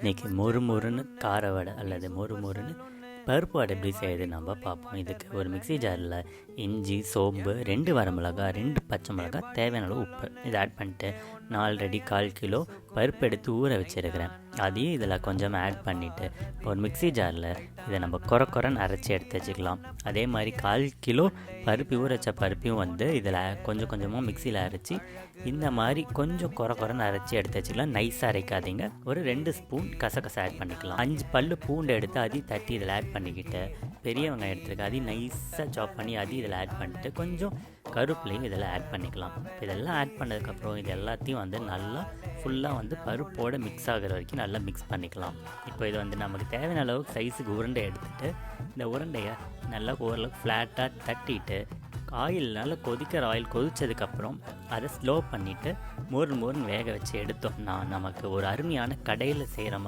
இன்றைக்கி மொறு மொறுன்னு கார வடை அல்லது மொறு மொறுன்னு பருப்பு வடை எப்படி செய்யுது நம்ம பார்ப்போம். இதுக்கு ஒரு மிக்ஸி ஜாரில் இஞ்சி, சோம்பு, 2 வரமிளகா, 2 பச்சை மிளகா, தேவையான அளவு உப்பு இதை ஆட் பண்ணிட்டு நான் ஆல்ரெடி 1/4 கிலோ பருப்பு எடுத்து ஊற வச்சுருக்கிறேன். அதையும் இதில் கொஞ்சம் ஆட் பண்ணிவிட்டு ஒரு மிக்ஸி ஜாரில் இதை நம்ம குறைன்னு அரைச்சி எடுத்து வச்சுக்கலாம். அதே மாதிரி 1/4 கிலோ பருப்பு ஊற வச்ச பருப்பையும் இதில் கொஞ்சம் கொஞ்சமாக மிக்சியில் அரைச்சி இந்த மாதிரி கொஞ்சம் குறைன்னு அரைச்சி எடுத்து வச்சுக்கலாம். நைஸாக அரைக்காதீங்க. ஒரு 2 ஸ்பூன் கசகசை ஆட் பண்ணிக்கலாம். 5 பல்லு பூண்டு எடுத்து அதையும் தட்டி இதில் ஆட் பண்ணிக்கிட்டு பெரிய வெங்காயம் எடுத்துருக்கு அதையும் நைஸாக சாப் பண்ணி அதையும் இதில் ஆட் பண்ணிட்டு கொஞ்சம் கருவேப்பிலையும் இதில் ஆட் பண்ணிக்கலாம். இதெல்லாம் ஆட் பண்ணதுக்கப்புறம் இது எல்லாத்தையும் நல்லா ஃபுல்லாக பருப்போடு மிக்ஸ் ஆகிற வரைக்கும் நல்லா மிக்ஸ் பண்ணிக்கலாம். இப்போ இது நமக்கு தேவையான அளவுக்கு சைஸுக்கு உருண்டை எடுத்துகிட்டு இந்த உருண்டையை நல்லா ஓரளவுக்கு ஃப்ளாட்டாக தட்டிட்டு நல்லா கொதிக்கிற ஆயில் கொதித்ததுக்கப்புறம் அதை ஸ்லோ பண்ணிவிட்டு மோர்னு வேக வச்சு எடுத்தோம்னா நமக்கு ஒரு அருமையான கடையில் செய்கிற மாதிரி